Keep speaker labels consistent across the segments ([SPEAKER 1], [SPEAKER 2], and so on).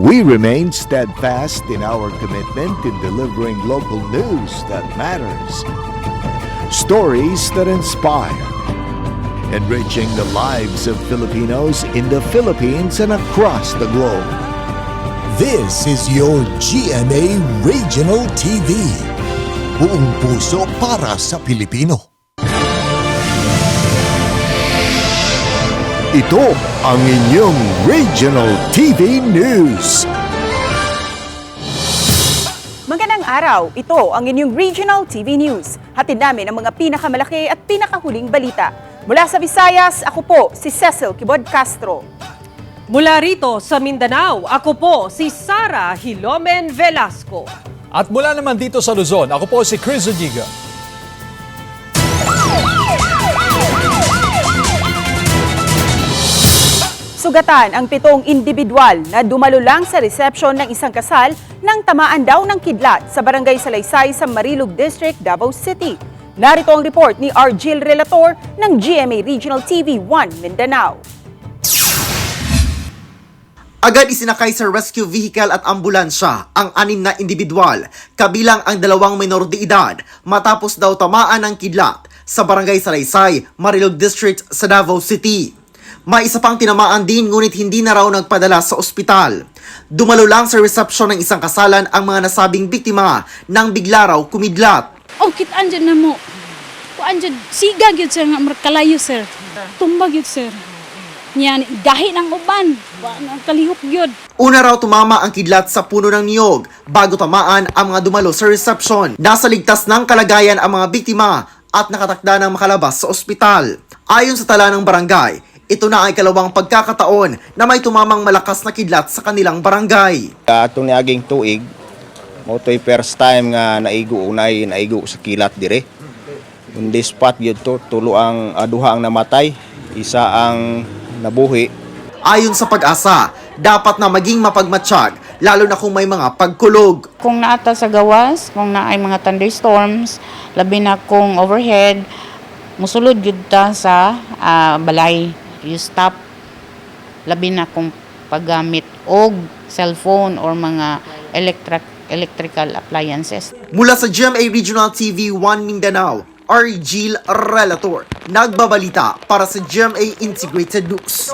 [SPEAKER 1] We remain steadfast in our commitment in delivering local news that matters, stories that inspire, enriching the lives of Filipinos in the Philippines and across the globe.
[SPEAKER 2] This is your GMA Regional TV. Buong puso para sa Pilipino.
[SPEAKER 1] Ito ang inyong Regional TV News.
[SPEAKER 3] Magandang araw, ito ang inyong Regional TV News. Hatid namin ang mga pinakamalaki at pinakahuling balita. Mula sa Visayas, ako po si Cecil Kibod Castro.
[SPEAKER 4] Mula rito sa Mindanao, ako po si Sara Hilomen Velasco.
[SPEAKER 5] At mula naman dito sa Luzon, ako po si Chris Zuniga.
[SPEAKER 3] Sugatan ang 7 individual na dumalo lang sa resepsyon ng isang kasal nang tamaan daw ng kidlat sa Barangay Salaysay sa Marilog District, Davao City. Narito ang report ni Argil Relator ng GMA Regional TV 1 Mindanao.
[SPEAKER 6] Agad isinakay sa rescue vehicle at ambulansya ang 6 na individual, kabilang ang 2 minor de edad, matapos daw tamaan ng kidlat sa Barangay Salaysay, Marilog District sa Davao City. May isa pang tinamaan din ngunit hindi na raw nagpadala sa ospital. Dumalo lang sa resepsyon ng isang kasalan ang mga nasabing biktima nang bigla raw kumidlat.
[SPEAKER 7] Oh, kit andyan na mo. O andyan, siga yun sir, nga kalayo sir. Tumbag yun sir. Yan, gahi ng uban. Kalihok yun.
[SPEAKER 6] Una raw tumama ang kidlat sa puno ng niyog bago tamaan ang mga dumalo sa reception. Nasa ligtas ng kalagayan ang mga biktima at nakatakda ng makalabas sa ospital. Ayon sa tala ng barangay, ito na ay kalawang pagkakataon na may tumamang malakas na kidlat sa kanilang barangay.
[SPEAKER 8] Atong niaging tuig, mo to'y first time nga naigo sa kilat dire. On this spot yun to, tulo ang duha ang namatay, isa ang nabuhi.
[SPEAKER 6] Ayon sa Pag-asa, dapat na maging mapagmatsyag, lalo na kung may mga pagkulog.
[SPEAKER 9] Kung naata sa gawas, kung naay mga thunderstorms, labi na kung overhead, musulod yun ta sa balay. You stop, labi na kung paggamit og cellphone or mga electrical appliances.
[SPEAKER 6] Mula sa GMA Regional TV 1 Mindanao, Argil Relator, nagbabalita para sa GMA Integrated News.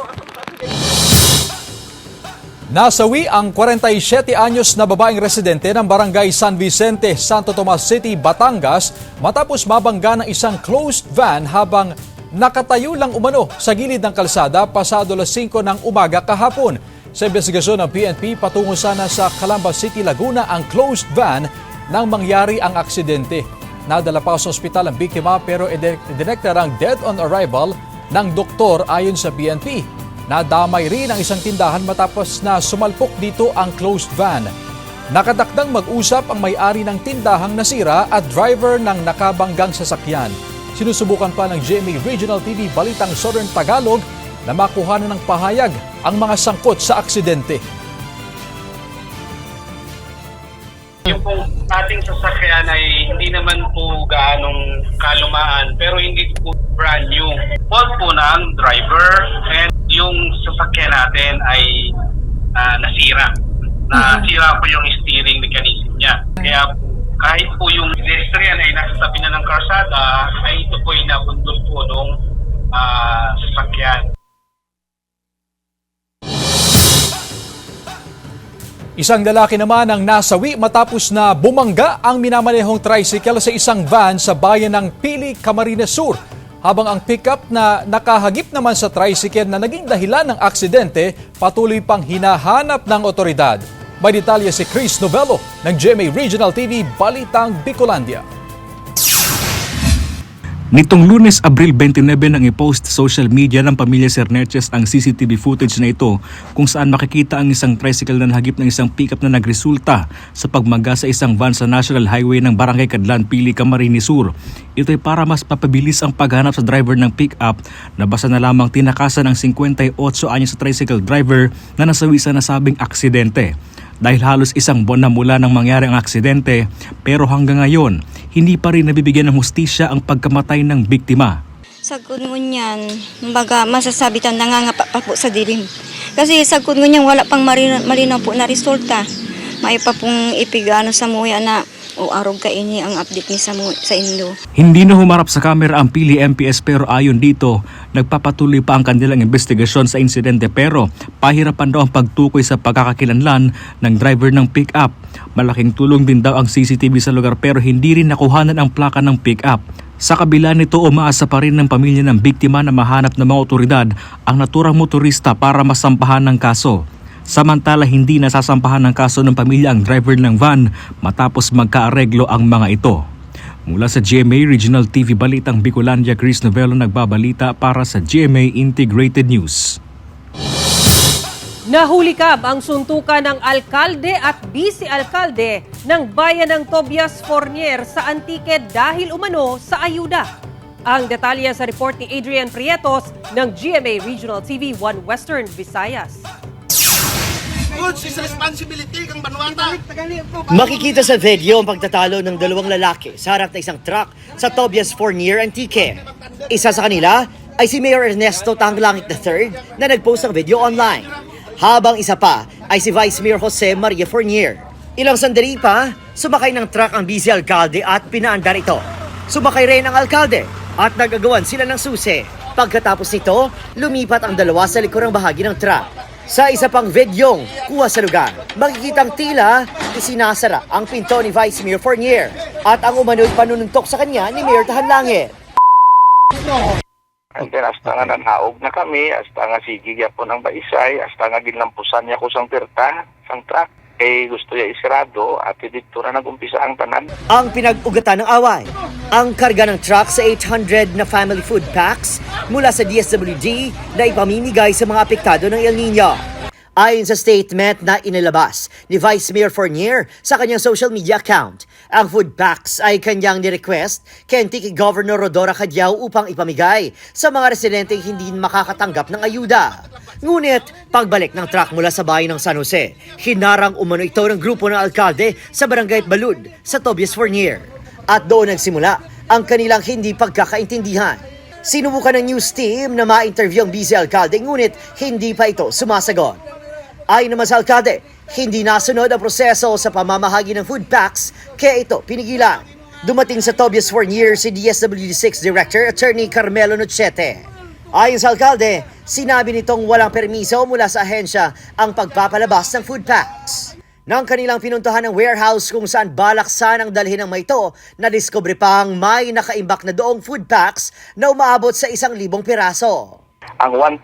[SPEAKER 5] Nasawi ang 47 anyos na babaeng residente ng Barangay San Vicente, Santo Tomas City, Batangas matapos mabangga ng isang closed van habang nakatayo lang umano sa gilid ng kalsada pasado alas 5 ng umaga kahapon. Sa investigasyon ng PNP, patungo sana sa Calamba City, Laguna ang closed van nang mangyari ang aksidente. Nadala pa sa ospital ang biktima pero idineklarang dead on arrival ng doktor ayon sa PNP. Nadamay rin ang isang tindahan matapos na sumalpok dito ang closed van. Nakatakdang mag-usap ang may-ari ng tindahang nasira at driver ng nakabanggang sasakyan. Sinusubukan pa ng GMA Regional TV Balitang Southern Tagalog na makuhanan ng pahayag ang mga sangkot sa aksidente.
[SPEAKER 10] Yung pong ating sasakyan ay hindi naman po gaanong kalumaan pero hindi po brand new. Fault po ng driver and yung sasakyan natin ay nasira. Nasira po yung steering mechanism niya. Kaya kahit po yung pedestrian ay nasa tabi na ng karsada, ay ito po ay nabundol po nung sasakyan.
[SPEAKER 5] Isang lalaki naman ang nasawi matapos na bumangga ang minamanehong tricycle sa isang van sa bayan ng Pili, Camarines Sur. Habang ang pickup na nakahagip naman sa tricycle na naging dahilan ng aksidente, patuloy pang hinahanap ng otoridad. May detalye si Chris Novello ng GMA Regional TV Balitang Bicolandia.
[SPEAKER 11] Nitong Lunes, Abril 29 nang i-post sa social media ng pamilya Cerneches ang CCTV footage na ito kung saan makikita ang isang tricycle na nahagip ng isang pickup na nagresulta sa pagmangga sa isang van sa National Highway ng Barangay Cadlan, Pili, Camarines Sur. Ito ay para mas papabilis ang paghanap sa driver ng pickup na basta na lamang tinakasan ng 58 anyos sa tricycle driver na nasawi sa nasabing aksidente. Dahil halos isang buwan na mula nang mangyari ang aksidente, pero hanggang ngayon, hindi pa rin nabibigyan ng hustisya ang pagkamatay ng biktima.
[SPEAKER 12] Sa kununyan, masasabi tayo nangangapa pa po sa dilim. Kasi sagkod ngunyan wala pang malinaw po na resulta. May pa pong ipigano sa muya na o arog ka ini ang update ni sa Indo.
[SPEAKER 11] Hindi na humarap sa kamera ang Pili MPS pero ayon dito, nagpapatuloy pa ang kanilang investigasyon sa insidente pero pahirapan daw ang pagtukoy sa pagkakakilanlan ng driver ng pick-up. Malaking tulong din daw ang CCTV sa lugar pero hindi rin nakuhanan ang plaka ng pick-up. Sa kabila nito, umaasa pa rin ng pamilya ng biktima na mahanap ng mga otoridad ang naturang motorista para masampahan ng kaso. Samantala, hindi nasasampahan ng kaso ng pamilya ang driver ng van matapos magkaareglo ang mga ito. Mula sa GMA Regional TV Balitang Bicolandia, Chris Novelo nagbabalita para sa GMA Integrated News.
[SPEAKER 4] Nahulikab ang suntukan ng alkalde at vice-alkalde ng bayan ng Tobias Fornier sa Antique dahil umano sa ayuda. Ang detalye sa report ni Adrian Prietos ng GMA Regional TV 1 Western Visayas.
[SPEAKER 13] Makikita sa video ang pagtatalo ng dalawang lalaki sa harap ng isang truck sa Tobias Fornier Antique. Isa sa kanila ay si Mayor Ernesto Tanglangit III na nagpost ng video online. Habang isa pa ay si Vice Mayor Jose Maria Fornier. Ilang sandali pa, sumakay ng truck ang vice-alkalde at pinaandar ito. Sumakay rin ang alkalde at nagagawan sila ng susi. Pagkatapos nito, lumipat ang dalawa sa likurang bahagi ng truck. Sa isa pang videong kuha sa lugar, makikitang tila isinasara ang pinto ni Vice Mayor Fornier at ang umano'y panununtok sa kanya ni Mayor Tahanlangit.
[SPEAKER 14] And then hasta nga nanaog na kami, hasta nga sige po ng baisay, hasta nga ginlampusan niya ko sang pirta, sang truck. Eh gusto niya isirado at dito na nag-umpisa ang tanan.
[SPEAKER 13] Ang pinag-ugatan ng away, ang karga ng truck sa 800 na family food packs mula sa DSWD na ipamimigay sa mga apektado ng El Nino. Ayon sa statement na inilabas ni Vice Mayor Fornier sa kanyang social media account, ang food packs ay kanyang ni-request kay Antique Governor Rodora Cadiao upang ipamigay sa mga residenteng hindi makakatanggap ng ayuda. Ngunit, pagbalik ng truck mula sa bayan ng San Jose, hinarang umano ito ng grupo ng alkalde sa Barangay Balud sa Tobias Fornier. At doon nagsimula ang kanilang hindi pagkakaintindihan. Sinubukan ng news team na ma-interview ang vice-alkalde ngunit hindi pa ito sumasagot. Ayon naman sa alkalde, hindi nasunod ang proseso sa pamamahagi ng food packs kaya ito pinigilan. Dumating sa Tobias Fornier si DSWD6 Director Attorney Carmelo Nochete. Ayon sa alkalde, sinabi nitong walang permiso mula sa ahensya ang pagpapalabas ng food packs. Nang kanilang pinuntahan ng warehouse kung saan balak sanang dalhin ng mga ito, nadiskubre pang may nakaimbak na doong food packs na umaabot sa 1,000 piraso.
[SPEAKER 14] Ang 1,000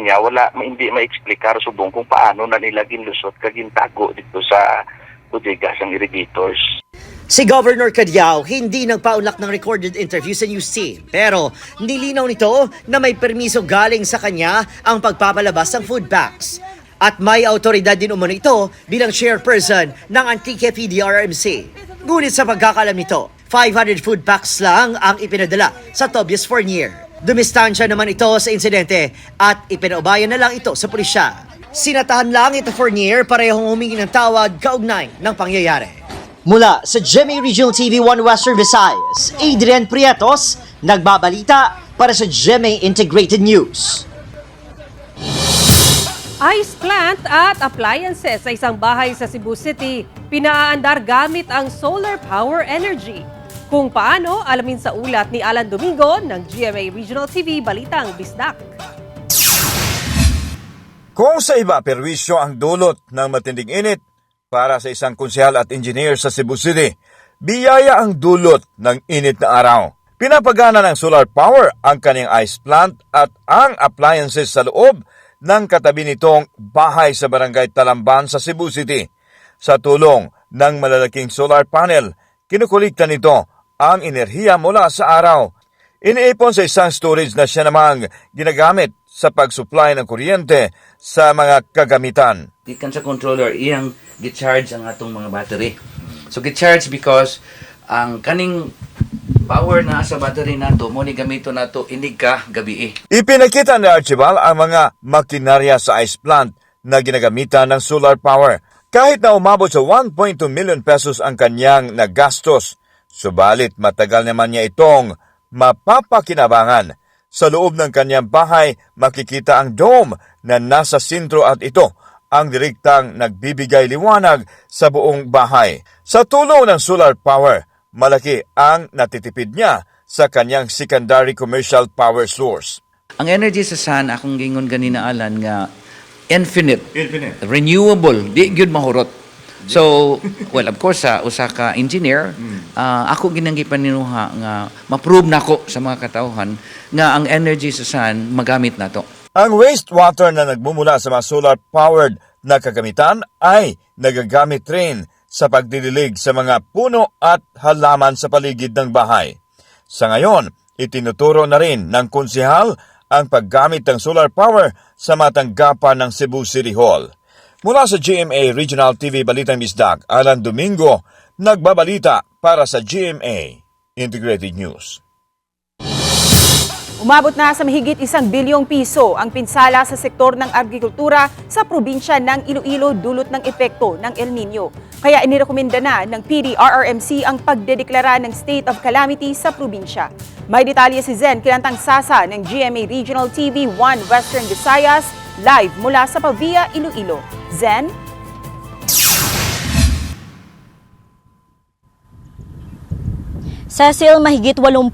[SPEAKER 14] niya, hindi ma-explikar subong kung paano na nila ginlusot kagintago dito sa bodega ng irrigators.
[SPEAKER 13] Si Governor Cadiao hindi nagpaunlak ng recorded interview sa news team. Pero nilinaw nito na may permiso galing sa kanya ang pagpapalabas ng food packs. At may autoridad din umano ito bilang chairperson ng Antique PDRMC. Ngunit sa pagkakalam nito, 500 food packs lang ang ipinadala sa Tobias Fornier. Dumistansya naman ito sa insidente at ipinaubayan na lang ito sa pulisya. Sinatahan lang ito Fornier parehong humingi ng tawad kaugnay ng pangyayari. Mula sa GMA Regional TV 1 Western Visayas, Adrian Prietos, nagbabalita para sa GMA Integrated News.
[SPEAKER 4] Ice plant at appliances sa isang bahay sa Cebu City pinaaandar gamit ang solar power energy. Kung paano, alamin sa ulat ni Alan Domingo ng GMA Regional TV Balitang Bisdak.
[SPEAKER 15] Kung sa iba perwisyo ang dulot ng matinding init para sa isang konsehal at engineer sa Cebu City, biyaya ang dulot ng init na araw. Pinapagana ng solar power ang kanyang ice plant at ang appliances sa loob ng katabi nitong bahay sa Barangay Talamban sa Cebu City. Sa tulong ng malalaking solar panel, kinukulikta nito ang enerhiya mula sa araw. Iniipon sa isang storage na siya namang ginagamit sa pag-supply ng kuryente sa mga kagamitan.
[SPEAKER 16] Ikan sa controller, iyang gi-charge ang atong mga battery. So gi-charge because ang kaning power na sa battery nato mo ni gamito nato inig ka gabi.
[SPEAKER 15] Ipinakita ni Archibald ang mga makinarya sa ice plant na ginagamitan ng solar power. Kahit na umabot sa 1.2 million pesos ang kanyang nagastos, subalit matagal naman niya itong mapapakinabangan Sa loob ng kanyang bahay, makikita ang dome na nasa sentro at ito ang direktang nagbibigay liwanag sa buong bahay. Sa tulong ng solar power, malaki ang natitipid niya sa kanyang secondary commercial power source.
[SPEAKER 16] Ang energy sa sun, akong gingon ganina Alan nga infinite, renewable, di gyud mahurot. So, well, of course, sa usa ka engineer, ako ginanggi paninuha nga ma-prove nako sa mga katawhan nga ang energy sa sun magamit nato.
[SPEAKER 15] Ang wastewater na nagmumula sa mga solar-powered na kagamitan ay nagagamit rin sa pagdililig sa mga puno at halaman sa paligid ng bahay. Sa ngayon, itinuturo na rin ng konsehal ang paggamit ng solar power sa matanggapan ng Cebu City Hall. Mula sa GMA Regional TV Balitang Misdag, Alan Domingo, nagbabalita para sa GMA Integrated News.
[SPEAKER 3] Umabot na sa mahigit 1 bilyong piso ang pinsala sa sektor ng agrikultura sa probinsya ng Iloilo dulot ng epekto ng El Nino. Kaya inirekomenda na ng PDRRMC ang pagdedeklara ng state of calamity sa probinsya. May detalye si Zen Kilantang Sasa ng GMA Regional TV 1 Western Visayas, live mula sa Pavia, Iloilo. Zen?
[SPEAKER 17] Cecil, mahigit 80,000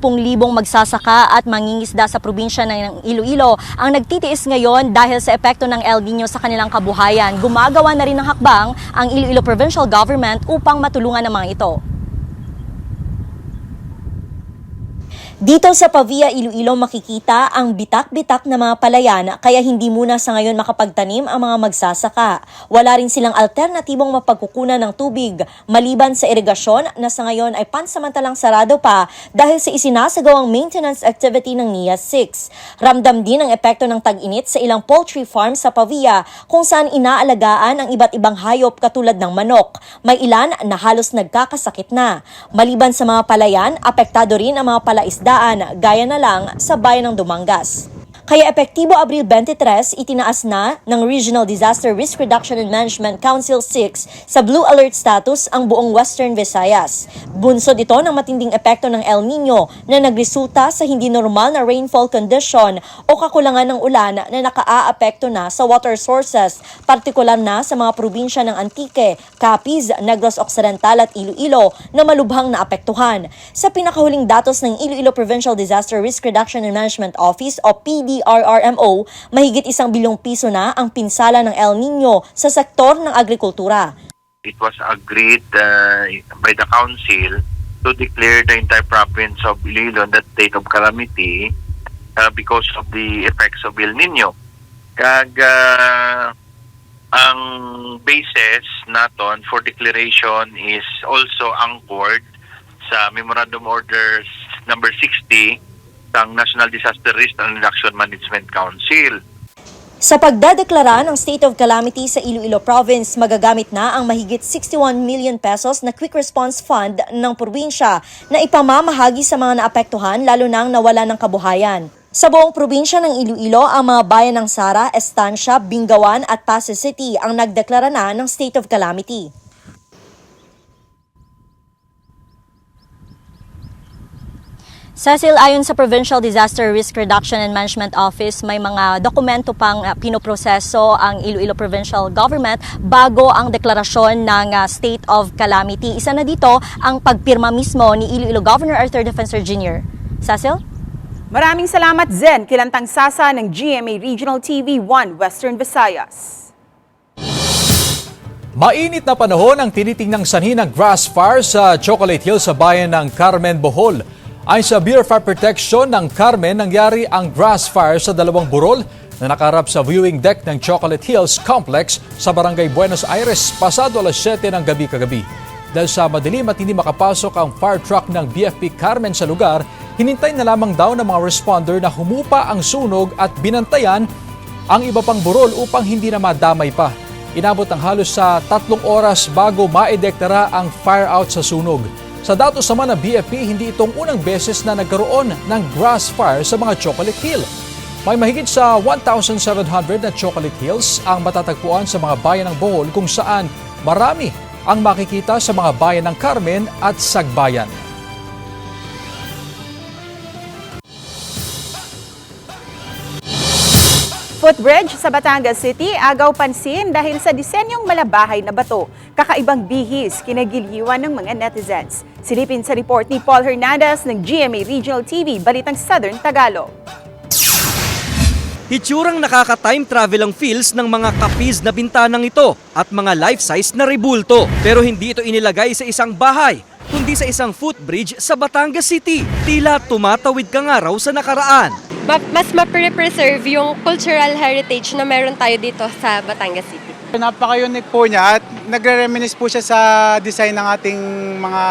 [SPEAKER 17] magsasaka at mangingisda sa probinsya ng Iloilo ang nagtitiis ngayon dahil sa epekto ng El Nino sa kanilang kabuhayan. Gumagawa na rin ng hakbang ang Iloilo Provincial Government upang matulungan ang mga ito. Dito sa Pavia, Iloilo makikita ang bitak-bitak na mga palayan kaya hindi muna sa ngayon makapagtanim ang mga magsasaka. Wala rin silang alternatibong mapagkukunan ng tubig maliban sa irigasyon na sa ngayon ay pansamantalang sarado pa dahil sa isinasagawang maintenance activity ng NIA 6. Ramdam din ang epekto ng tag-init sa ilang poultry farm sa Pavia kung saan inaalagaan ang iba't ibang hayop katulad ng manok. May ilan na halos nagkakasakit na. Maliban sa mga palayan, apektado rin ang mga palaisda gaya na lang sa bayan ng Dumangas. Kaya epektibo Abril 23, itinaas na ng Regional Disaster Risk Reduction and Management Council 6 sa Blue Alert status ang buong Western Visayas. Bunsod ito ng matinding epekto ng El Nino na nagresulta sa hindi normal na rainfall condition o kakulangan ng ulan na nakaaapekto na sa water sources, partikular na sa mga probinsya ng Antique, Capiz, Negros Occidental at Iloilo na malubhang naapektuhan. Sa pinakahuling datos ng Iloilo Provincial Disaster Risk Reduction and Management Office o PDRRMO, mahigit 1 bilyong piso na ang pinsala ng El Nino sa sektor ng agrikultura.
[SPEAKER 14] It was agreed by the council to declare the entire province of Iloilo that state of calamity because of the effects of El Nino. Kag ang basis naton for declaration is also anchored sa Memorandum Orders number 60 ng National Disaster Risk and Reduction Management Council.
[SPEAKER 17] Sa pagdadeklara ng state of calamity sa Iloilo Province, magagamit na ang mahigit 61 million pesos na Quick Response Fund ng probinsya na ipamamahagi sa mga naapektuhan lalo nang nawala ng kabuhayan. Sa buong probinsya ng Iloilo, ang mga bayan ng Sara, Estancia, Bingawan at Pasay City ang nagdeklara na ng state of calamity. Cecil, ayon sa Provincial Disaster Risk Reduction and Management Office, may mga dokumento pang pinoproseso ang Iloilo Provincial Government bago ang deklarasyon ng State of Calamity. Isa na dito ang pagpirma mismo ni Iloilo Governor Arthur Defensor Jr. Cecil?
[SPEAKER 3] Maraming salamat, Zen Kilantang Sasa ng GMA Regional TV 1 Western Visayas.
[SPEAKER 5] Mainit na panahon ang tinitingnang sanhi ng grass fire sa Chocolate Hill sa bayan ng Carmen, Bohol. Ayon sa Bureau of Fire Protection ng Carmen, nangyari ang grass fire sa 2 burol na nakaharap sa viewing deck ng Chocolate Hills Complex sa Barangay Buenos Aires pasado alas 7 ng gabi kagabi. Dahil sa madilim at hindi makapasok ang fire truck ng BFP Carmen sa lugar, hinintay na lamang daw ng mga responder na humupa ang sunog at binantayan ang iba pang burol upang hindi na madamay pa. Inabot ang halos sa 3 oras bago maideklara ang fire out sa sunog. Sa datos naman ng BFP, hindi itong unang beses na nagkaroon ng grass fire sa mga Chocolate Hill. May mahigit sa 1,700 na Chocolate Hills ang matatagpuan sa mga bayan ng Bohol kung saan marami ang makikita sa mga bayan ng Carmen at Sagbayan.
[SPEAKER 3] Footbridge sa Batangas City agaw pansin dahil sa disenyong malabahay na bato. Kakaibang bihis kinagiliwan ng mga netizens. Silipin sa report ni Paul Hernandez ng GMA Regional TV, Balitang Southern Tagalog.
[SPEAKER 18] Hitsurang nakaka-time travel ang feels ng mga kapis na bintanang ito at mga life-size na rebulto. Pero hindi ito inilagay sa isang bahay, kundi sa isang footbridge sa Batangas City. Tila tumatawid ka nga raw sa nakaraan.
[SPEAKER 19] Mas ma-preserve yung cultural heritage na meron tayo dito sa Batangas City.
[SPEAKER 20] Napaka-unique po niya at nagre-reminisce po siya sa design ng ating mga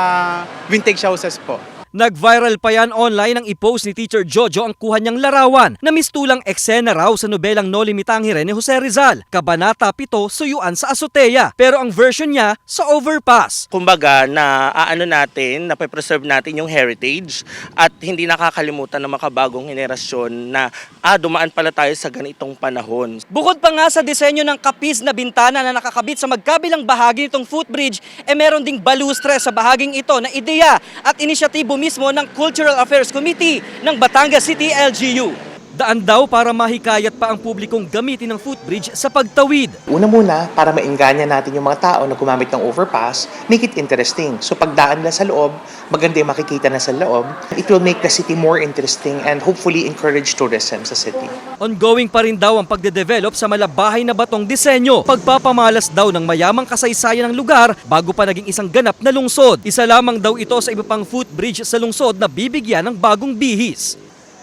[SPEAKER 20] vintage houses po.
[SPEAKER 18] Nag-viral pa yan online ang i-post ni Teacher Jojo ang kuha niyang larawan na mistulang eksena raw sa nobelang No Limitangere ni Jose Rizal, Kabanata 7, Suyuan sa Azotea. Pero ang version niya sa overpass.
[SPEAKER 21] Kumbaga na natin, na preserve natin yung heritage at hindi nakakalimutan ng makabagong henerasyon na dumaan pala tayo sa ganitong panahon.
[SPEAKER 18] Bukod pa nga sa disenyo ng kapis na bintana na nakakabit sa magkabilang bahagi nitong footbridge, meron ding balustre sa bahaging ito na ideya at inisyatibo mismo ng Cultural Affairs Committee ng Batangas City LGU. Daan daw para mahikayat pa ang publikong gamitin ng footbridge sa pagtawid.
[SPEAKER 22] Una muna, para maingganyan natin yung mga tao na gumamit ng overpass, make it interesting. So pagdaan nila sa loob, maganda yung makikita na sa loob. It will make the city more interesting and hopefully encourage tourism sa city.
[SPEAKER 18] Ongoing pa rin daw ang pagde-develop sa malabahay na batong disenyo. Pagpapamalas daw ng mayamang kasaysayan ng lugar bago pa naging isang ganap na lungsod. Isa lamang daw ito sa iba pang footbridge sa lungsod na bibigyan ng bagong bihis.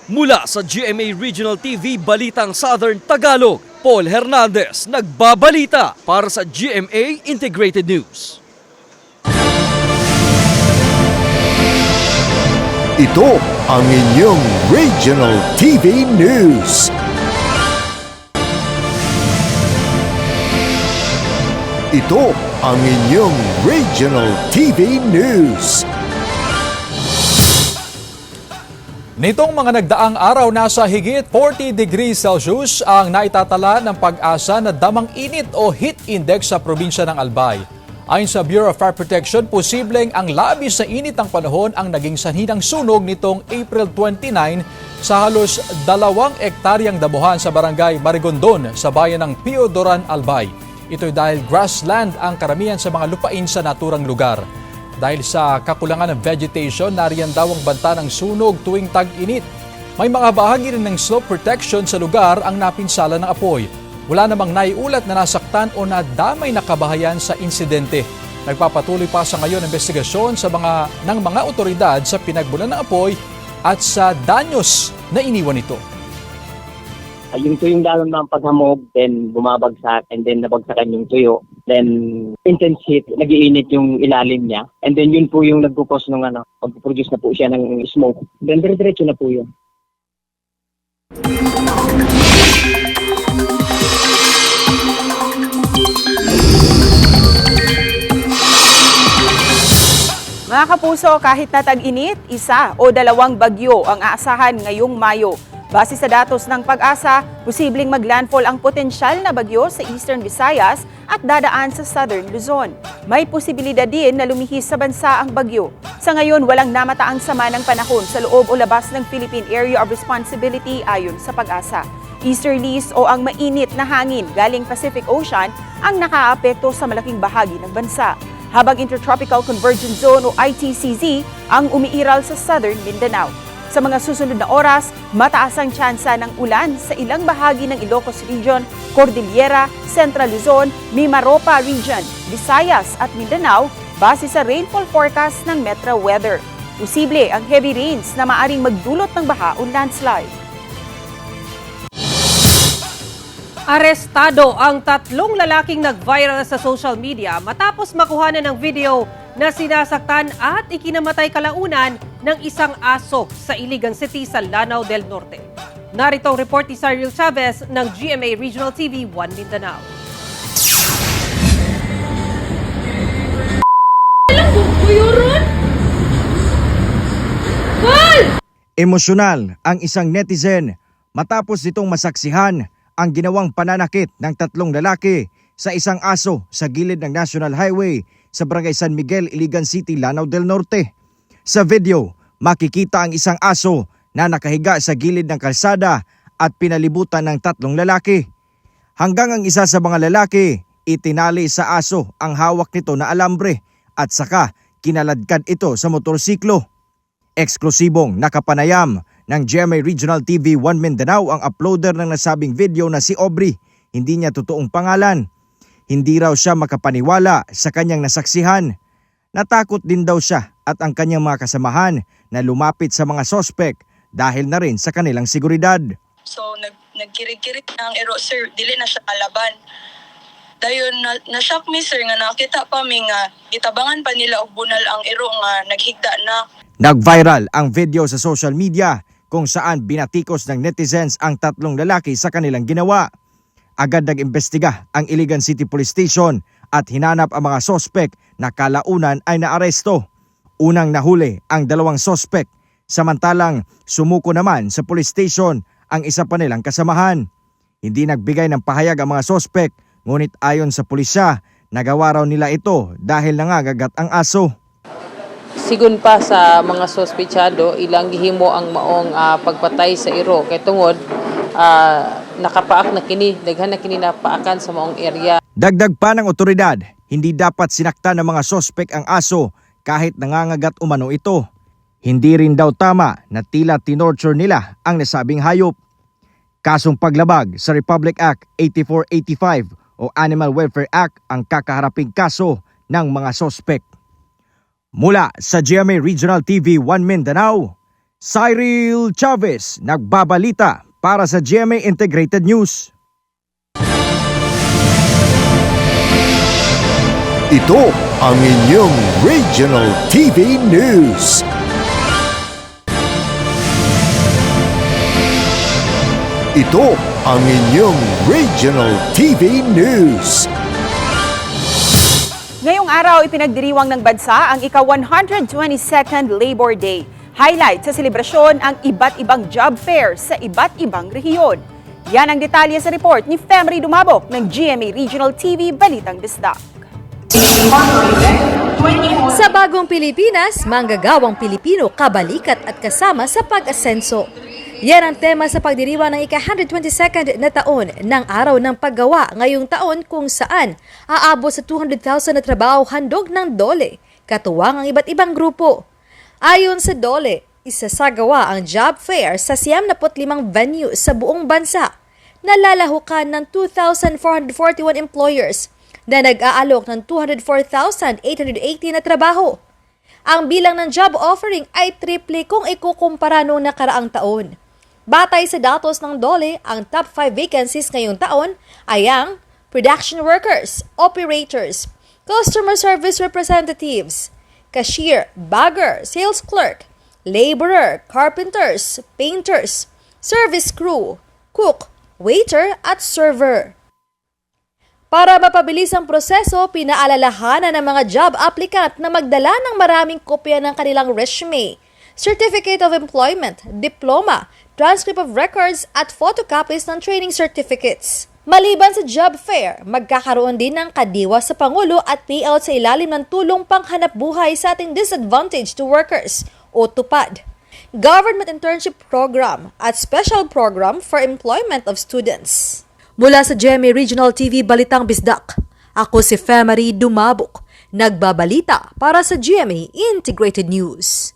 [SPEAKER 18] Mula sa GMA Regional TV, Balitang Southern Tagalog, Paul Hernandez, nagbabalita para sa GMA Integrated News.
[SPEAKER 1] Ito ang inyong Regional TV News. Ito ang inyong Regional TV News.
[SPEAKER 5] Nitong mga nagdaang araw, nasa higit 40 degrees Celsius ang naitatala ng Pag-asa na damang init o heat index sa probinsya ng Albay. Ayon sa Bureau of Fire Protection, posibleng ang labis na init ng panahon ang naging sanhi ng sunog nitong April 29 sa halos 2 ektaryang damuhan sa barangay Marigondon sa bayan ng Piodoran, Albay. Ito'y dahil grassland ang karamihan sa mga lupain sa naturang lugar. Dahil sa kakulangan ng vegetation, nariyan daw ang banta ng sunog tuwing tag-init. May mga bahagi rin ng slope protection sa lugar ang napinsala ng apoy. Wala namang naiulat na nasaktan o nadamay na kabahayan sa insidente. Nagpapatuloy pa sa ngayon ang investigasyon sa ng mga otoridad sa pinagmulan ng apoy at sa danyos na iniwan ito.
[SPEAKER 23] Yung tuyong lalong ng paghamog, then bumabagsak, and then nabagsakan yung tuyo. Then intense heat, nag-iinit yung ilalim niya. And then yun po yung nagpupos ng pag-produce na po siya ng smoke. Then dire-diretso na po yun.
[SPEAKER 3] Mga kapuso, kahit na tag-init, 1 o 2 bagyo ang aasahan ngayong Mayo. Base sa datos ng Pag-asa, posibleng maglandfall ang potensyal na bagyo sa Eastern Visayas at dadaan sa Southern Luzon. May posibilidad din na lumihis sa bansa ang bagyo. Sa ngayon, walang namataang sama ng panahon sa loob o labas ng Philippine Area of Responsibility ayon sa Pag-asa. Easterlies o ang mainit na hangin galing Pacific Ocean ang nakaapekto sa malaking bahagi ng bansa. Habang Intertropical Convergence Zone o ITCZ ang umiiral sa Southern Mindanao. Sa mga susunod na oras, mataas ang tsansa ng ulan sa ilang bahagi ng Ilocos Region, Cordillera, Central Luzon, Mimaropa Region, Visayas at Mindanao base sa rainfall forecast ng Metro Weather. Posible ang heavy rains na maaring magdulot ng baha o landslide.
[SPEAKER 4] Arestado ang 3 lalaking nag-viral sa social media matapos makuhanan ng video na sinasaktan at ikinamatay kalaunan ng isang aso sa Iligan City sa Lanao del Norte. Narito ang report ni Cyril Chavez ng GMA Regional TV 1 Mindanao.
[SPEAKER 24] Emosyonal ang isang netizen matapos itong masaksihan ang ginawang pananakit ng 3 lalaki sa isang aso sa gilid ng National Highway sa Barangay San Miguel, Iligan City, Lanao del Norte. Sa video, makikita ang isang aso na nakahiga sa gilid ng kalsada at pinalibutan ng 3 lalaki. Hanggang ang isa sa mga lalaki, itinali sa aso ang hawak nito na alambre at saka kinaladkad ito sa motorsiklo. Eksklusibong nakapanayam ng GMA Regional TV 1 Mindanao ang uploader ng nasabing video na si Aubrey. Hindi niya totoong pangalan. Hindi raw siya makapaniwala sa kanyang nasaksihan. Natakot din daw siya at ang kanyang mga kasamahan na lumapit sa mga sospek dahil na rin sa kanilang seguridad.
[SPEAKER 2] So nagkirig-kirig na ang ero, sir, dili na siya kalaban. Dayon na-shock mi, sir, nga nakita pa mi nga gitabangan pa nila og bunal ang ero nga naghigda na.
[SPEAKER 24] Nag-viral ang video sa social media kung saan binatikos ng netizens ang 3 lalaki sa kanilang ginawa. Agad nag-imbestiga ang Iligan City Police Station at hinanap ang mga sospek na kalaunan ay naaresto. Unang nahuli ang 2 sospek, samantalang sumuko naman sa police station ang isa pa nilang kasamahan. Hindi nagbigay ng pahayag ang mga sospek, ngunit ayon sa pulisya, nagawa raw nila ito dahil nangangagat ang aso.
[SPEAKER 7] Sigun pa sa mga sospechado, ilang gihimo ang maong pagpatay sa iro kay tungod nakapaak na kini, daghan na kini napaakan sa maong area.
[SPEAKER 24] Dagdag pa ng otoridad, hindi dapat sinaktan ng mga sospek ang aso kahit nangangagat umano ito. Hindi rin daw tama na tila tinorture nila ang nasabing hayop. Kasong paglabag sa Republic Act 8485 o Animal Welfare Act ang kakaharaping kaso ng mga sospek. Mula sa GMA Regional TV 1 Mindanao, Cyril Chavez nagbabalita para sa GMA Integrated News.
[SPEAKER 1] Ito ang inyong Regional TV News. Ito ang inyong Regional TV News.
[SPEAKER 3] Ngayong araw, ipinagdiriwang ng bansa ang ika-122nd Labor Day. Highlight sa selebrasyon ang iba't ibang job fair sa iba't ibang rehiyon. Yan ang detalye sa report ni Femry Dumabok ng GMA Regional TV Balitang Bisdak.
[SPEAKER 8] Sa bagong Pilipinas, manggagawang Pilipino kabalikat at kasama sa pag-asenso. Yan ang tema sa pagdiriwang ng ika-122nd na taon ng Araw ng Paggawa ngayong taon kung saan aabot sa 200,000 na trabaho handog ng DOLE, katuwang ang iba't ibang grupo. Ayon sa DOLE, isasagawa ang job fair sa 75 venue sa buong bansa. Nalalahukan ng 2,441 employers na nag-aalok ng 204,880 na trabaho. Ang bilang ng job offering ay triple kung ikukumpara noong nakaraang taon. Batay sa datos ng DOLE, ang top 5 vacancies ngayong taon ay ang production workers, operators, customer service representatives, cashier, bagger, sales clerk, laborer, carpenters, painters, service crew, cook, waiter at server. Para mapabilis ang proseso, pinaalalahanan ng mga job applicant na magdala ng maraming kopya ng kanilang resume, certificate of employment, diploma, transcript of records at photocopies ng training certificates. Maliban sa job fair, magkakaroon din ng kadiwa sa Pangulo at payout sa ilalim ng tulong panghanap buhay sa ating disadvantaged workers o TUPAD, Government Internship Program at Special Program for Employment of Students. Mula sa GMA Regional TV Balitang Bisdak, ako si Femry Dumabok, nagbabalita para sa GMA Integrated News.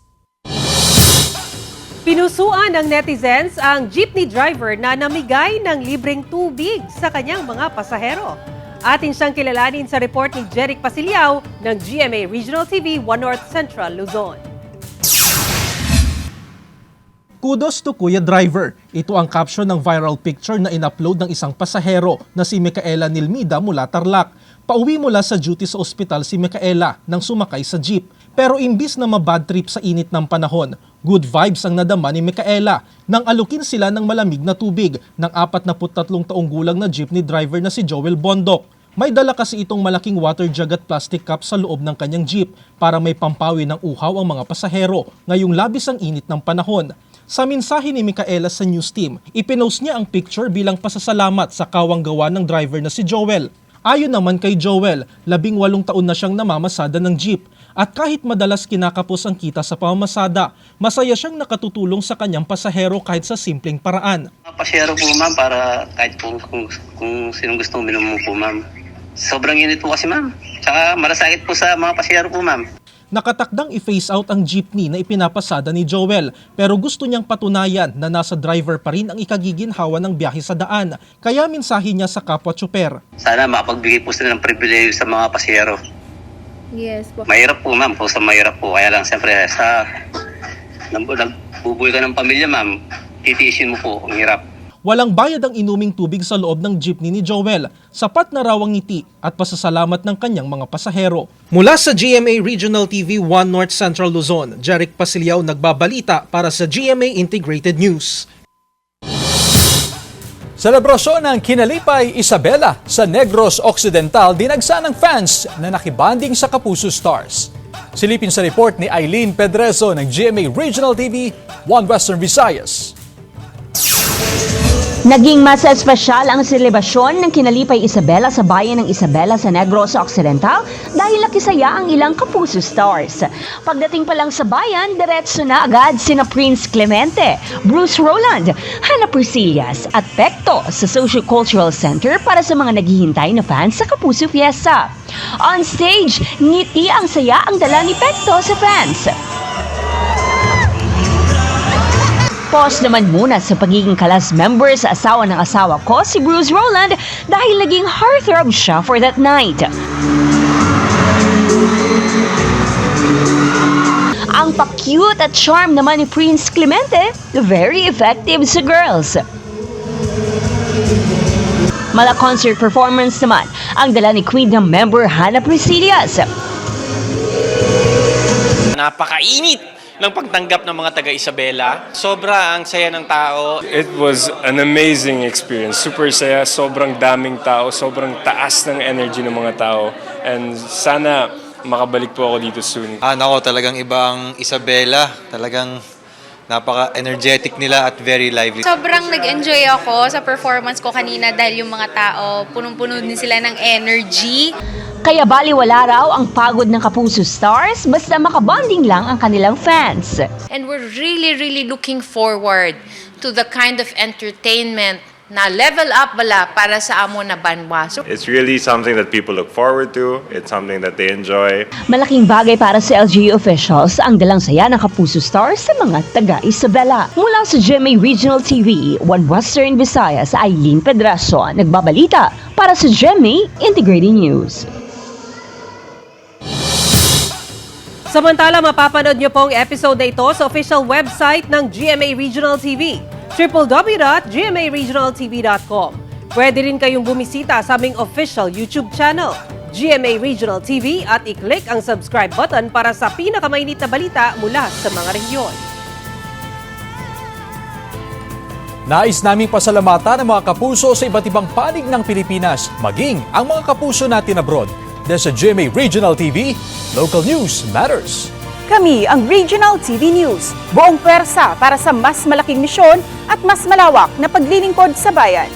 [SPEAKER 4] Pinusuan ng netizens ang jeepney driver na namigay ng libreng tubig sa kanyang mga pasahero. Atin siyang kilalanin sa report ni Jeric Pasiliao ng GMA Regional TV 1 North Central, Luzon.
[SPEAKER 9] Kudos to Kuya Driver. Ito ang caption ng viral picture na in-upload ng isang pasahero na si Micaela Nilmida mula Tarlac. Pauwi mula sa duty sa ospital si Micaela nang sumakay sa jeep. Pero imbis na mabad trip sa init ng panahon, good vibes ang nadama ni Micaela nang alukin sila ng malamig na tubig ng 43 taong gulang na jeepney driver na si Joel Bondok. May dala kasi itong malaking water jug at plastic cup sa loob ng kanyang jeep para may pampawi ng uhaw ang mga pasahero ngayong labis ang init ng panahon. Sa mensahe ni Micaela sa news team, ipinost niya ang picture bilang pasasalamat sa kawang gawa ng driver na si Joel. Ayon naman kay Joel, 18 taon na siyang namamasada ng jeep At kahit madalas kinakapos ang kita sa pamamasada, masaya siyang nakatutulong sa kanyang pasahero kahit sa simpleng paraan.
[SPEAKER 6] Pasyero po ma'am para kahit po kung sinong gustong uminom mo po ma'am. Sobrang init po kasi ma'am. Tsaka marasakit po sa mga pasyero po ma'am.
[SPEAKER 9] Nakatakdang i-phase out ang jeepney na ipinapasada ni Joel pero gusto niyang patunayan na nasa driver pa rin ang ikagiginhawa ng biyahe sa daan. Kaya mensahe niya sa kapwa-tsuper.
[SPEAKER 6] Sana makapagbigay po sila ng pribilehyo sa mga pasyero.
[SPEAKER 10] Yes po.
[SPEAKER 6] Mahirap po ma'am, kung sa mahirap po. Kaya lang siyempre sa nagbubuhay ka ng pamilya ma'am, titiisin mo po, ang hirap.
[SPEAKER 9] Walang bayad ang inuming tubig sa loob ng jeepney ni Joel. Sapat na raw ang ngiti at pasasalamat ng kanyang mga pasahero. Mula sa GMA Regional TV 1 North Central Luzon, Jeric Pasiliao nagbabalita para sa GMA Integrated News.
[SPEAKER 5] Selebrasyon ng Kinalipay Isabela sa Negros Occidental dinagsa ng fans na nakibanding sa Kapuso Stars. Silipin sa report ni Eileen Pedrezo ng GMA Regional TV 1 Western Visayas.
[SPEAKER 11] Naging mas espesyal ang selebrasyon ng Kinalipay Isabela sa bayan ng Isabela sa Negros Occidental dahil nakisaya ang ilang Kapuso Stars. Pagdating pa lang sa bayan, diretso na agad sina Prince Clemente, Bruce Roland, Hannah Persillas at Pecto sa Socio-Cultural Center para sa mga naghihintay na fans sa Kapuso Fiesta. On stage, ngiti ang saya ang dala ni Pecto sa fans. Pause naman muna sa pagiging kalas member sa asawa ng asawa ko, si Bruce Roland, dahil naging heartthrob siya for that night. Ang pa-cute at charm naman ni Prince Clemente, very effective sa girls. Mala concert performance naman ang dala ni Queen ng member Hannah Persillas.
[SPEAKER 12] Napakainit ng pagtanggap ng mga taga-Isabela. Sobra ang saya ng tao.
[SPEAKER 25] It was an amazing experience. Super saya, sobrang daming tao, sobrang taas ng energy ng mga tao. And sana makabalik po ako dito soon.
[SPEAKER 26] Nako, talagang ibang Isabela. Talagang napaka-energetic nila at very lively.
[SPEAKER 10] Sobrang nag-enjoy ako sa performance ko kanina dahil yung mga tao, punong-puno din sila ng energy.
[SPEAKER 11] Kaya baliwala raw ang pagod ng Kapuso Stars basta makabonding lang ang kanilang fans.
[SPEAKER 27] And we're really looking forward to the kind of entertainment na level up bala para sa amo na banwa.
[SPEAKER 25] It's really something that people look forward to. It's something that they enjoy.
[SPEAKER 11] Malaking bagay para sa LGU officials ang dalang saya ng Kapuso Stars sa mga taga-Isabela. Mula sa GMA Regional TV, 1 Western Visayas, Eileen Pedrezo, nagbabalita para sa GMA Integrated News.
[SPEAKER 4] Samantala, mapapanood niyo pong episode na ito sa official website ng GMA Regional TV, www.gmaregionaltv.com. Pwede rin kayong bumisita sa aming official YouTube channel, GMA Regional TV, at i-click ang subscribe button para sa pinakamainit na balita mula sa mga rehiyon.
[SPEAKER 5] Nais naming pasalamatan ang mga kapuso sa iba't ibang panig ng Pilipinas, maging ang mga kapuso natin abroad. Dahil sa GMA Regional TV, local news matters.
[SPEAKER 3] Kami ang Regional TV News, buong pwersa para sa mas malaking misyon at mas malawak na paglilingkod sa bayan.